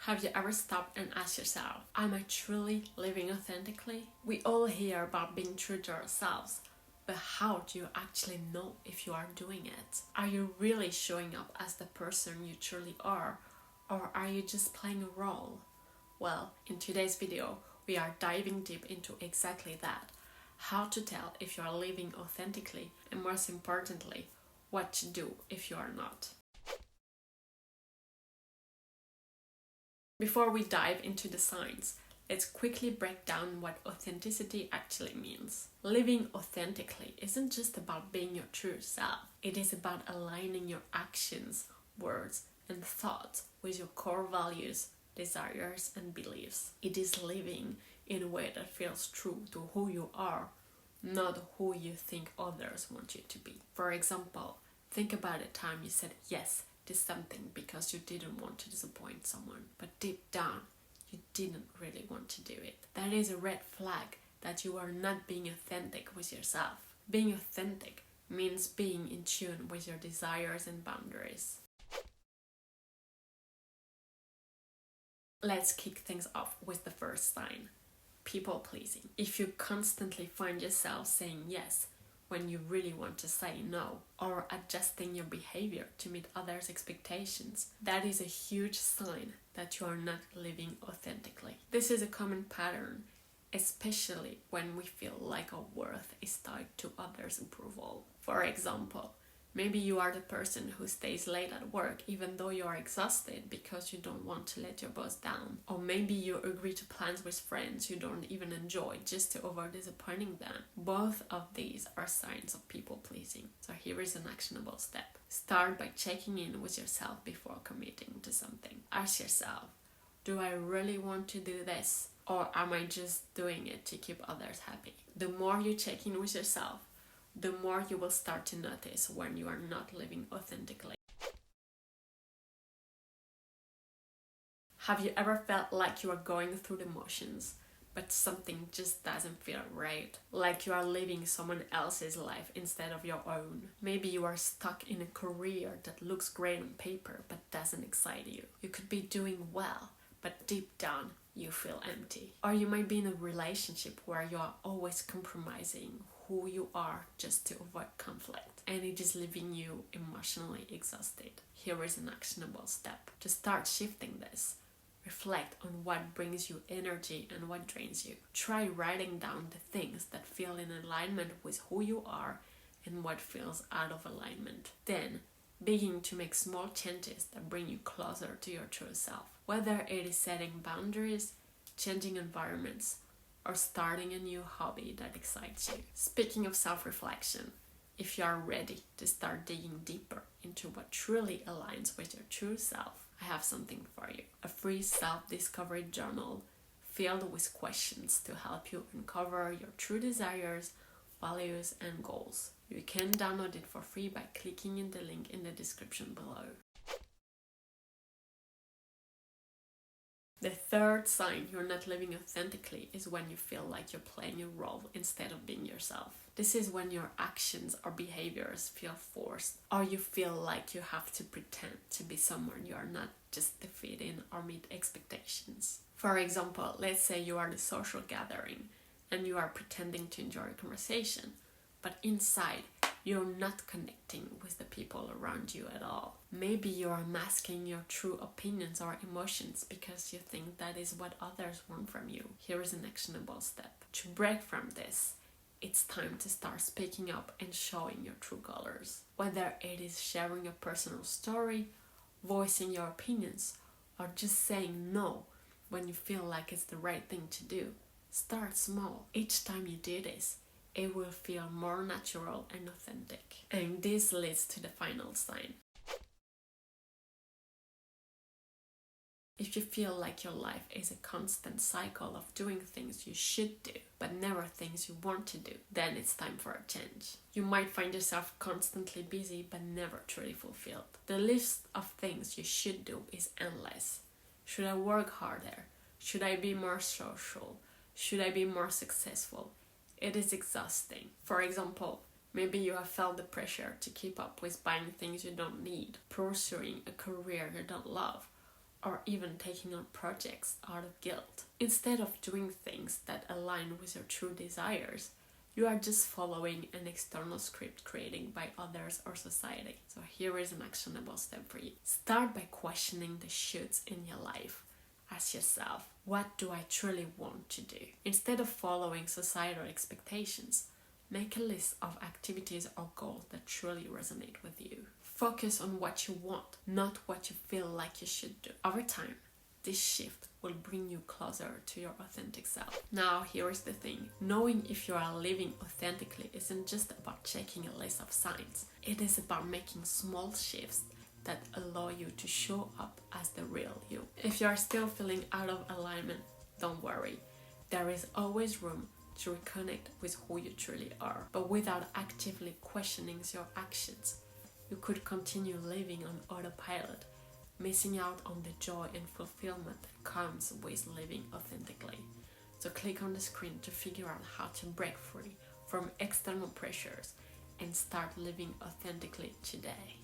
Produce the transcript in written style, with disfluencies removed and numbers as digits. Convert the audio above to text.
Have you ever stopped and asked yourself, am I truly living authentically? We all hear about being true to ourselves, but how do you actually know if you are doing it? Are you really showing up as the person you truly are, or are you just playing a role? Well, in today's video, we are diving deep into exactly that. How to tell if you are living authentically, and most importantly, what to do if you are not. Before we dive into the science, let's quickly break down what authenticity actually means. Living authentically isn't just about being your true self. It is about aligning your actions, words, and thoughts with your core values, desires, and beliefs. It is living in a way that feels true to who you are, not who you think others want you to be. For example, think about a time you said yes to something because you didn't want to disappoint someone, but deep down, you didn't really want to do it. That is a red flag that you are not being authentic with yourself. Being authentic means being in tune with your desires and boundaries. Let's kick things off with the first sign: people pleasing. If you constantly find yourself saying yes when you really want to say no, or adjusting your behavior to meet others' expectations, that is a huge sign that you are not living authentically. This is a common pattern, especially when we feel like our worth is tied to others' approval. For example, maybe you are the person who stays late at work even though you are exhausted because you don't want to let your boss down. Or maybe you agree to plans with friends you don't even enjoy just to avoid disappointing them. Both of these are signs of people pleasing. So here is an actionable step. Start by checking in with yourself before committing to something. Ask yourself, do I really want to do this? Or am I just doing it to keep others happy? The more you check in with yourself, the more you will start to notice when you are not living authentically. Have you ever felt like you are going through the motions, but something just doesn't feel right? Like you are living someone else's life instead of your own? Maybe you are stuck in a career that looks great on paper but doesn't excite you. You could be doing well, but deep down you feel empty. Or you might be in a relationship where you are always compromising who you are just to avoid conflict, and it is leaving you emotionally exhausted. Here is an actionable step. To start shifting this, reflect on what brings you energy and what drains you. Try writing down the things that feel in alignment with who you are and what feels out of alignment. Then begin to make small changes that bring you closer to your true self. Whether it is setting boundaries, changing environments, or starting a new hobby that excites you. Speaking of self-reflection, if you are ready to start digging deeper into what truly aligns with your true self, I have something for you. A free self-discovery journal filled with questions to help you uncover your true desires, values, and goals. You can download it for free by clicking in the link in the description below. The third sign you're not living authentically is when you feel like you're playing a role instead of being yourself. This is when your actions or behaviors feel forced, or you feel like you have to pretend to be someone you are not just to fit in or meet expectations. For example, let's say you are at a social gathering and you are pretending to enjoy a conversation, but inside you're not connecting with the people around you at all. Maybe you are masking your true opinions or emotions because you think that is what others want from you. Here is an actionable step. To break from this, it's time to start speaking up and showing your true colors. Whether it is sharing a personal story, voicing your opinions, or just saying no when you feel like it's the right thing to do. Start small. Each time you do this, it will feel more natural and authentic. And this leads to the final sign. If you feel like your life is a constant cycle of doing things you should do, but never things you want to do, then it's time for a change. You might find yourself constantly busy, but never truly fulfilled. The list of things you should do is endless. Should I work harder? Should I be more social? Should I be more successful? It is exhausting. For example, maybe you have felt the pressure to keep up with buying things you don't need, pursuing a career you don't love, or even taking on projects out of guilt. Instead of doing things that align with your true desires, you are just following an external script created by others or society. So here is an actionable step for you. Start by questioning the shoulds in your life. Ask yourself, what do I truly want to do? Instead of following societal expectations, make a list of activities or goals that truly resonate with you. Focus on what you want, not what you feel like you should do. Over time, this shift will bring you closer to your authentic self. Now, here is the thing. Knowing if you are living authentically isn't just about checking a list of signs. It is about making small shifts that allow you to show up as the real you. If you are still feeling out of alignment, don't worry. There is always room to reconnect with who you truly are. But without actively questioning your actions, you could continue living on autopilot, missing out on the joy and fulfillment that comes with living authentically. So click on the screen to figure out how to break free from external pressures and start living authentically today.